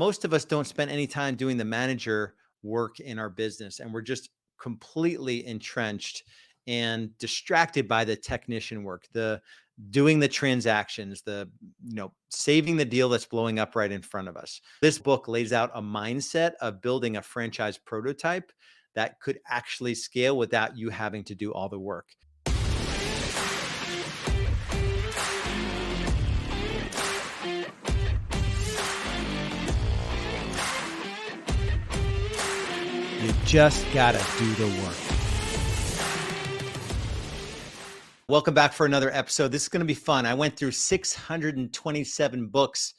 Most of us don't spend any time doing the manager work in our business, and we're just completely entrenched and distracted by the technician work, the doing the transactions, the saving the deal that's blowing up right in front of us. This book lays out a mindset of building a franchise prototype that could actually scale without you having to do all the work. You just gotta do the work. Welcome back for another episode. This is going to be fun. I went through 627 books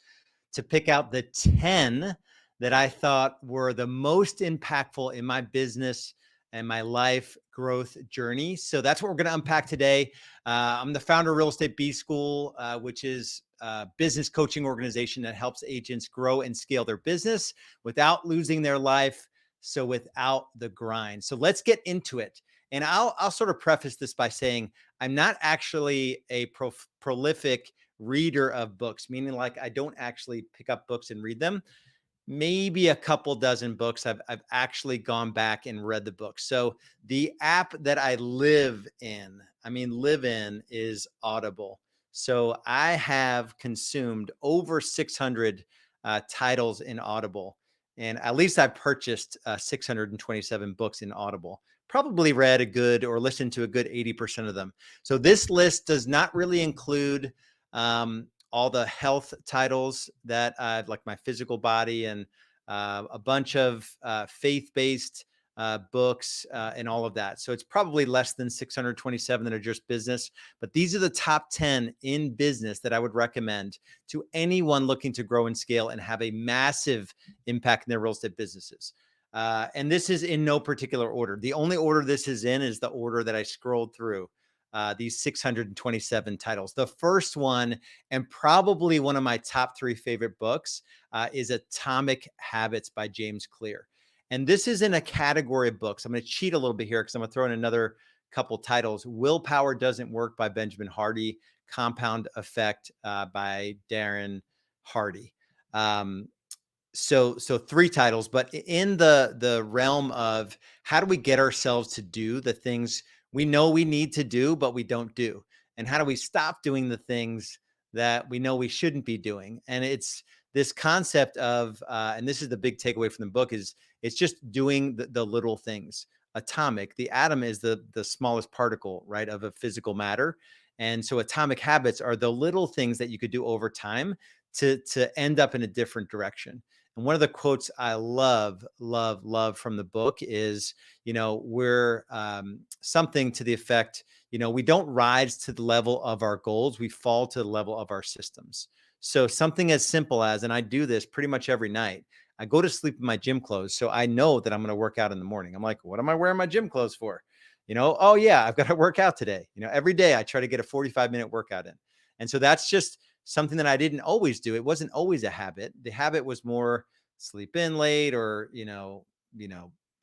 to pick out the 10 that I thought were the most impactful in my business and my life growth journey. So that's what we're going to unpack today. I'm the founder of Real Estate B School, which is a business coaching organization that helps agents grow and scale their business without losing their life. So without the grind. So let's get into it. And I'll sort of preface this by saying I'm not actually a prolific reader of books, meaning like I don't actually pick up books and read them. Maybe a couple dozen books I've actually gone back and read the book. So the app that I live in is Audible. So I have consumed over 600 titles in Audible. And at least I purchased 627 books in Audible. Probably read a good or listened to a good 80% of them. So this list does not really include all the health titles that I've like my physical body and a bunch of faith-based books and all of that. So it's probably less than 627 that are just business. But these are the top 10 in business that I would recommend to anyone looking to grow and scale and have a massive impact in their real estate businesses. And this is in no particular order. The only order this is in is the order that I scrolled through these 627 titles. The first one, and probably one of my top 3 favorite books, is Atomic Habits by James Clear. And this is in a category of books. I'm going to cheat a little bit here because I'm going to throw in another couple titles. Willpower Doesn't Work by Benjamin Hardy. Compound Effect by Darren Hardy. So 3 titles, but in the realm of how do we get ourselves to do the things we know we need to do, but we don't do? And how do we stop doing the things that we know we shouldn't be doing? And it's this concept of, and this is the big takeaway from the book, is it's just doing the little things. Atomic, the atom is the smallest particle, right, of a physical matter. And so atomic habits are the little things that you could do over time to end up in a different direction. And one of the quotes I love from the book is, we're something to the effect, we don't rise to the level of our goals, we fall to the level of our systems. So something as simple as, and I do this pretty much every night, I go to sleep in my gym clothes. So I know that I'm going to work out in the morning. I'm like, what am I wearing my gym clothes for? Oh yeah, I've got to work out today. Every day I try to get a 45-minute workout in. And so that's just something that I didn't always do. It wasn't always a habit. The habit was more sleep in late or,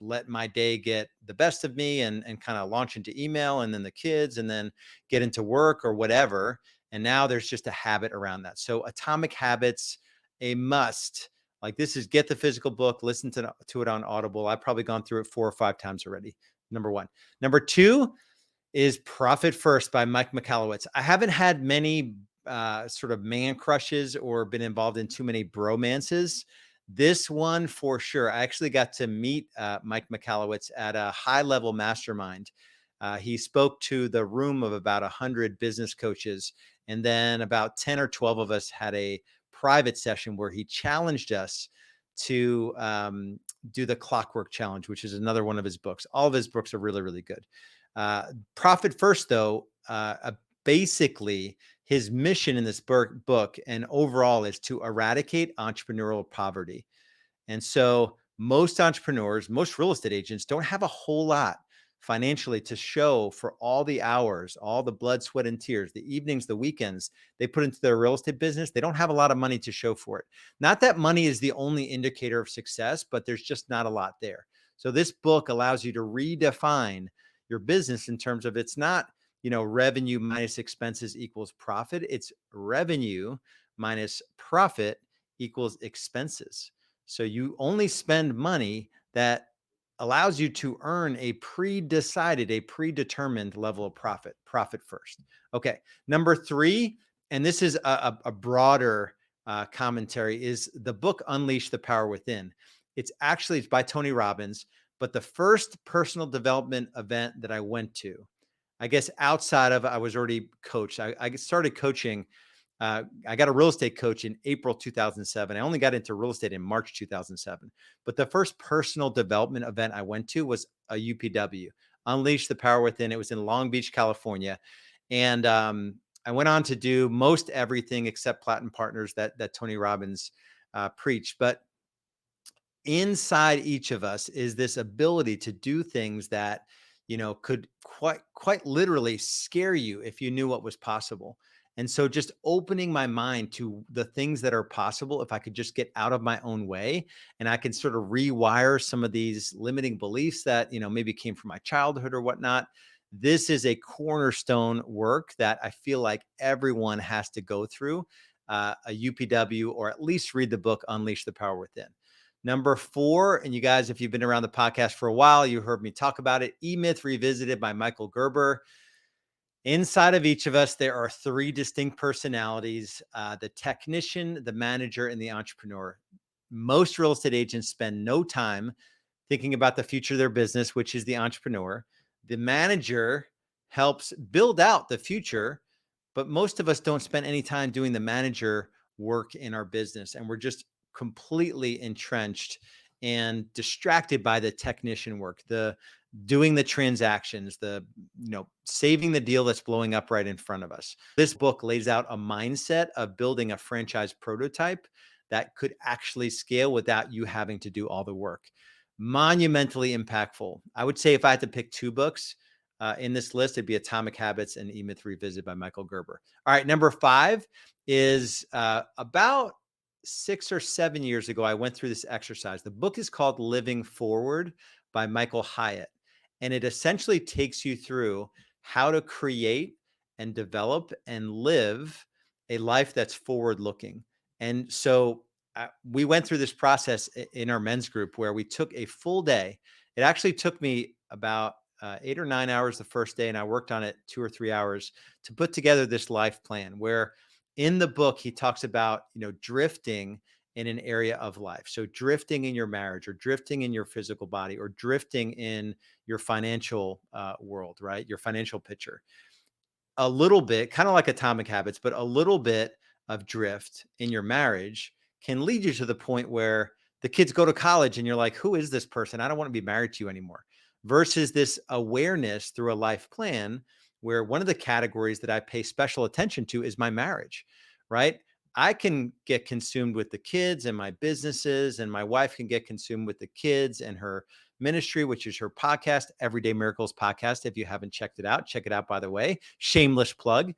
let my day get the best of me and kind of launch into email and then the kids and then get into work or whatever. And now there's just a habit around that. So Atomic Habits, a must. Like this is get the physical book, listen to it on Audible. I've probably gone through it 4 or 5 times already. Number 1. Number 2 is Profit First by Mike Michalowicz. I haven't had many sort of man crushes or been involved in too many bromances. This one for sure. I actually got to meet Mike Michalowicz at a high-level mastermind. He spoke to the room of about 100 business coaches, and then about 10 or 12 of us had a private session where he challenged us to do the Clockwork Challenge, which is another one of his books. All of his books are really, really good. Profit First, though, basically his mission in this book and overall is to eradicate entrepreneurial poverty. And so most entrepreneurs, most real estate agents don't have a whole lot financially to show for all the hours, all the blood, sweat, and tears, the evenings, the weekends they put into their real estate business. They don't have a lot of money to show for it. Not that money is the only indicator of success, but there's just not a lot there. So this book allows you to redefine your business in terms of it's not, revenue minus expenses equals profit. It's revenue minus profit equals expenses. So you only spend money that allows you to earn a predetermined level of profit first. Okay. Number three, and this is a broader commentary, is the book Unleash the Power Within. It's by Tony Robbins, but the first personal development event that I went to, I guess outside of I was already coached. I started coaching. I got a real estate coach in April 2007. I only got into real estate in March 2007. But the first personal development event I went to was a UPW, Unleash the Power Within. It was in Long Beach, California. And I went on to do most everything except Platinum Partners that Tony Robbins preached. But inside each of us is this ability to do things that could quite literally scare you if you knew what was possible. And so just opening my mind to the things that are possible if I could just get out of my own way, and I can sort of rewire some of these limiting beliefs that maybe came from my childhood or whatnot. This is a cornerstone work that I feel like everyone has to go through a UPW, or at least read the book Unleash the Power Within. Number four, and you guys, if you've been around the podcast for a while, you heard me talk about it, EMyth Revisited by Michael Gerber. Inside of each of us, there are three distinct personalities, the technician, the manager, and the entrepreneur. Most real estate agents spend no time thinking about the future of their business, which is the entrepreneur. The manager helps build out the future, but most of us don't spend any time doing the manager work in our business. And we're just completely entrenched and distracted by the technician work, the doing the transactions, the saving the deal that's blowing up right in front of us. This book lays out a mindset of building a franchise prototype that could actually scale without you having to do all the work. Monumentally impactful. I would say if I had to pick two books in this list, it'd be Atomic Habits and EMyth Revisited by Michael Gerber. All right, number five is about 6 or 7 years ago, I went through this exercise. The book is called Living Forward by Michael Hyatt. And it essentially takes you through how to create and develop and live a life that's forward looking. And so we went through this process in our men's group where we took a full day. It actually took me about 8 or 9 hours the first day, and I worked on it 2 or 3 hours to put together this life plan where in the book, he talks about, drifting in an area of life. So drifting in your marriage, or drifting in your physical body, or drifting in your financial world, right? Your financial picture. A little bit, kind of like Atomic Habits, but a little bit of drift in your marriage can lead you to the point where the kids go to college and you're like, who is this person? I don't want to be married to you anymore. Versus this awareness through a life plan where one of the categories that I pay special attention to is my marriage, right? I can get consumed with the kids and my businesses, and my wife can get consumed with the kids and her ministry, which is her podcast, Everyday Miracles Podcast. If you haven't checked it out, check it out, by the way. Shameless plug.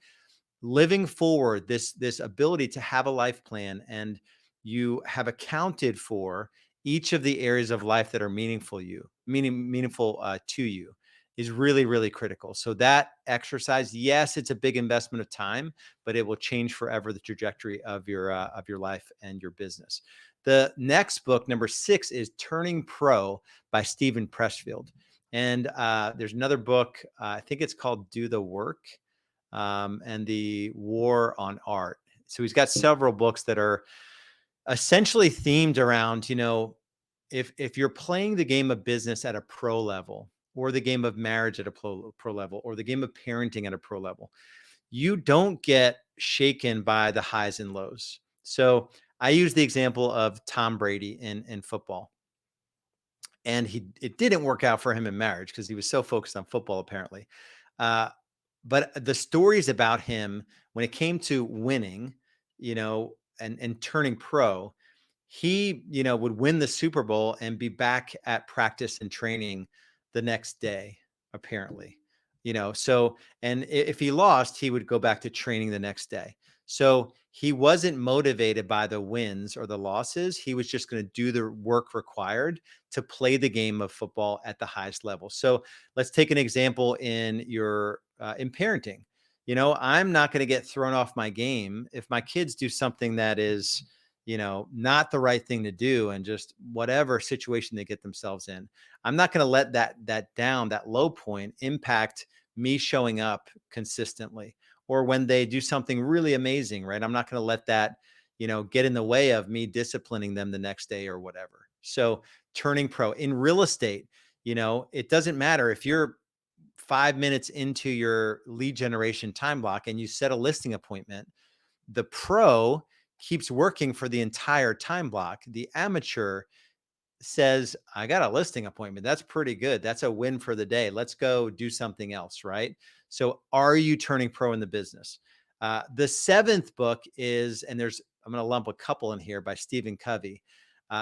Living forward, this ability to have a life plan, and you have accounted for each of the areas of life that are meaningful to you, is really, really critical. So that exercise, yes, it's a big investment of time, but it will change forever the trajectory of your life and your business. The next book, number 6, is Turning Pro by Stephen Pressfield. And there's another book, I think it's called Do the Work, and the War on Art. So he's got several books that are essentially themed around, if you're playing the game of business at a pro level, or the game of marriage at a pro level, or the game of parenting at a pro level, you don't get shaken by the highs and lows. So I use the example of Tom Brady in football. And it didn't work out for him in marriage because he was so focused on football, apparently. But the stories about him when it came to winning, and turning pro, he, would win the Super Bowl and be back at practice and training the next day, apparently. So, and if he lost, he would go back to training the next day. So he wasn't motivated by the wins or the losses. He was just going to do the work required to play the game of football at the highest level. So let's take an example in parenting. I'm not going to get thrown off my game if my kids do something that is, not the right thing to do, and just whatever situation they get themselves in. I'm not going to let that low point impact me showing up consistently, or when they do something really amazing, right? I'm not going to let that, get in the way of me disciplining them the next day or whatever. So turning pro in real estate, it doesn't matter if you're 5 minutes into your lead generation time block and you set a listing appointment. The pro keeps working for the entire time block. The amateur says, I got a listing appointment. That's pretty good. That's a win for the day. Let's go do something else, right? So are you turning pro in the business? The seventh book is, and I'm going to lump a couple in here, by Stephen Covey.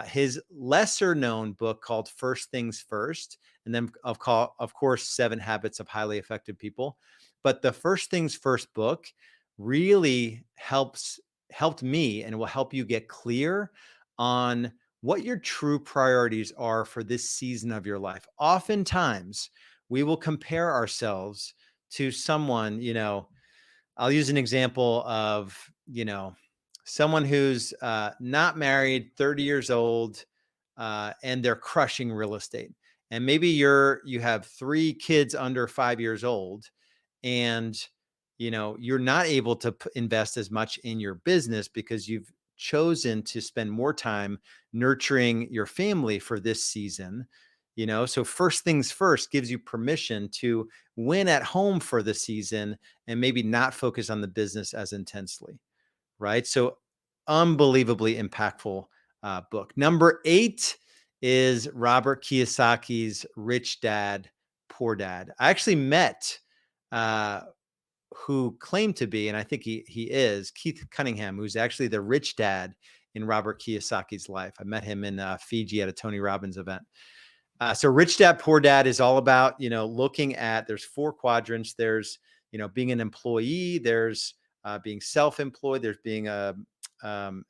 His lesser known book called First Things First, and then of course, 7 Habits of Highly Effective People. But the First Things First book really helped me, and will help you get clear on what your true priorities are for this season of your life. Oftentimes, we will compare ourselves to someone, I'll use an example of, someone who's not married, 30 years old, and they're crushing real estate. And maybe you have 3 kids under 5 years old, and you're not able to invest as much in your business because you've chosen to spend more time nurturing your family for this season. So First Things First gives you permission to win at home for the season and maybe not focus on the business as intensely, right? So unbelievably impactful book. Number 8 is Robert Kiyosaki's Rich Dad, Poor Dad. I actually met who claimed to be, and I think he is, Keith Cunningham, who's actually the rich dad in Robert Kiyosaki's life. I met him in Fiji at a Tony Robbins event. So Rich Dad, Poor Dad is all about, looking at, there's 4 quadrants. There's, being an employee, there's being self-employed, there's being an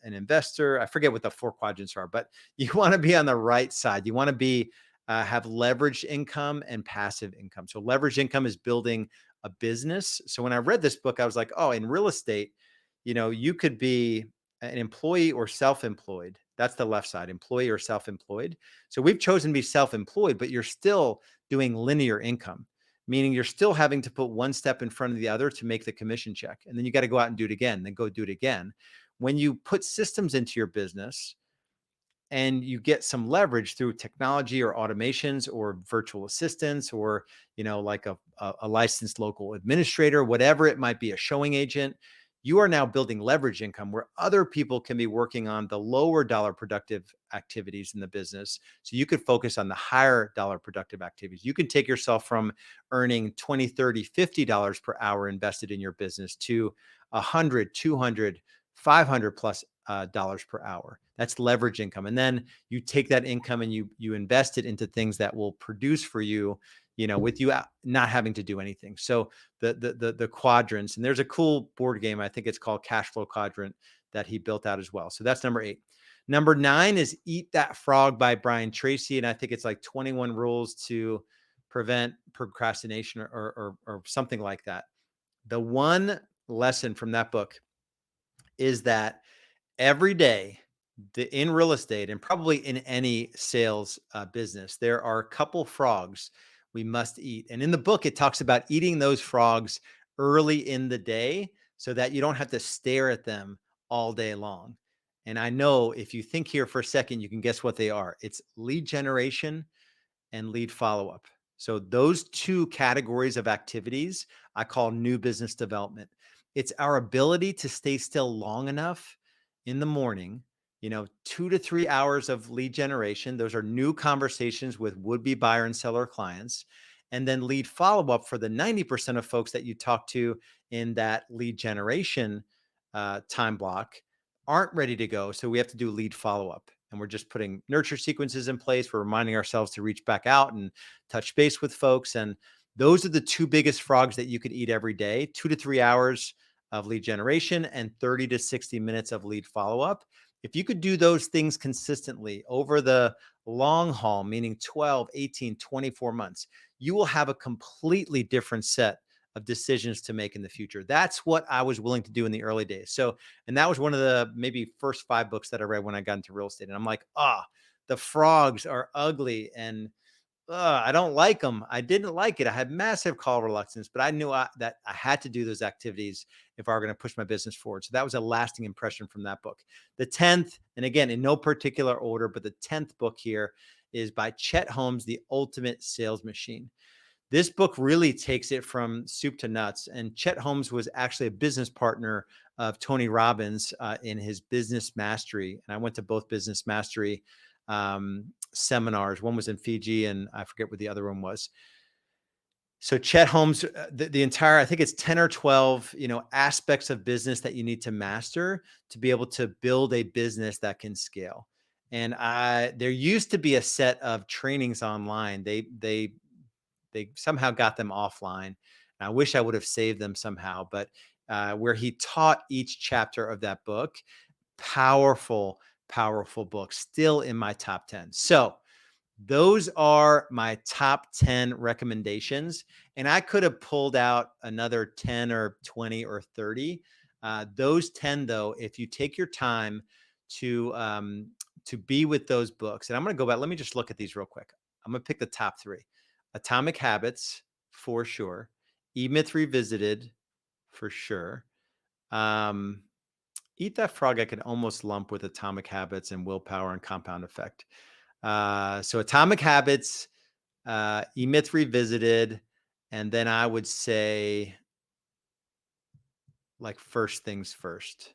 investor. I forget what the 4 quadrants are, but you want to be on the right side. You want to be, have leveraged income and passive income. So leveraged income is building a business. So when I read this book, I was like, oh, in real estate, you could be an employee or self-employed. That's the left side, employee or self-employed. So we've chosen to be self-employed, but you're still doing linear income, meaning you're still having to put one step in front of the other to make the commission check. And then you got to go out and do it again, then go do it again. When you put systems into your business and you get some leverage through technology or automations or virtual assistants, or, like a licensed local administrator, whatever it might be, a showing agent, you are now building leverage income where other people can be working on the lower dollar productive activities in the business. So you could focus on the higher dollar productive activities. You can take yourself from earning $20, $30, $50 per hour invested in your business to 100, 200, 500 plus dollars per hour. That's leverage income. And then you take that income and you invest it into things that will produce for you, with you not having to do anything. So the quadrants, and there's a cool board game, I think it's called Cash Flow Quadrant, that he built out as well. So that's number 8. Number 9 is Eat That Frog by Brian Tracy. And I think it's like 21 rules to prevent procrastination or something like that. The one lesson from that book is that every day in real estate, and probably in any sales business, there are a couple frogs we must eat. And in the book, it talks about eating those frogs early in the day so that you don't have to stare at them all day long. And I know if you think here for a second, you can guess what they are. It's lead generation and lead follow-up. So those 2 categories of activities I call new business development. It's our ability to stay still long enough in the morning, 2 to 3 hours of lead generation. Those are new conversations with would-be buyer and seller clients. And then lead follow-up for the 90% of folks that you talk to in that lead generation time block aren't ready to go. So we have to do lead follow-up. And we're just putting nurture sequences in place. We're reminding ourselves to reach back out and touch base with folks. And those are the 2 biggest frogs that you could eat every day, 2 to 3 hours of lead generation and 30 to 60 minutes of lead follow-up. If you could do those things consistently over the long haul, meaning 12, 18, 24 months, you will have a completely different set of decisions to make in the future. That's what I was willing to do in the early days. So, and that was one of the maybe first 5 books that I read when I got into real estate. And I'm like, the frogs are ugly and I don't like them. I didn't like it. I had massive call reluctance, but I knew that I had to do those activities if I were going to push my business forward. So that was a lasting impression from that book. The 10th, and again, in no particular order, but the 10th book here is by Chet Holmes, The Ultimate Sales Machine. This book really takes it from soup to nuts. And Chet Holmes was actually a business partner of Tony Robbins in his Business Mastery. And I went to both Business Mastery seminars. One was in Fiji, and I forget what the other one was. So Chet Holmes, the entire, I think it's 10 or 12, aspects of business that you need to master to be able to build a business that can scale. And there used to be a set of trainings online. They somehow got them offline. I wish I would have saved them somehow, but where he taught each chapter of that book, powerful book, still in my top 10. So those are my top 10 recommendations. And I could have pulled out another 10 or 20 or 30. Those 10, though, if you take your time to be with those books, and I'm going to go back. Let me just look at these real quick. I'm going to pick the top 3. Atomic Habits, for sure. EMyth Revisited, for sure. Eat That Frog, I could almost lump with Atomic Habits and Willpower and Compound Effect. So Atomic Habits, EMyth Revisited, and then I would say like First Things First.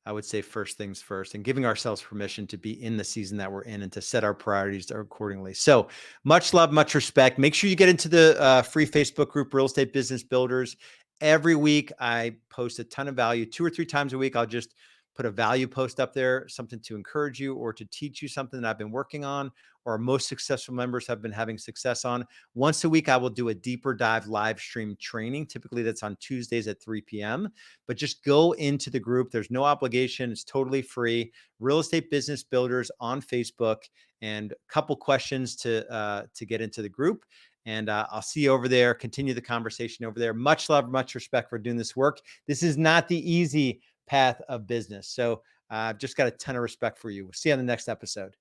I would say First Things First, and giving ourselves permission to be in the season that we're in and to set our priorities accordingly. So much love, much respect. Make sure you get into the free Facebook group, Real Estate Business Builders. Every week I post a ton of value. 2 or 3 times a week, I'll just put a value post up there, something to encourage you or to teach you something that I've been working on or most successful members have been having success on. Once a week, I will do a deeper dive live stream training. Typically that's on Tuesdays at 3 p.m. But just go into the group. There's no obligation. It's totally free. Real Estate Business Builders on Facebook, and a couple questions to get into the group. And I'll see you over there. Continue the conversation over there. Much love, much respect for doing this work. This is not the easy path of business. So I've just got a ton of respect for you. We'll see you on the next episode.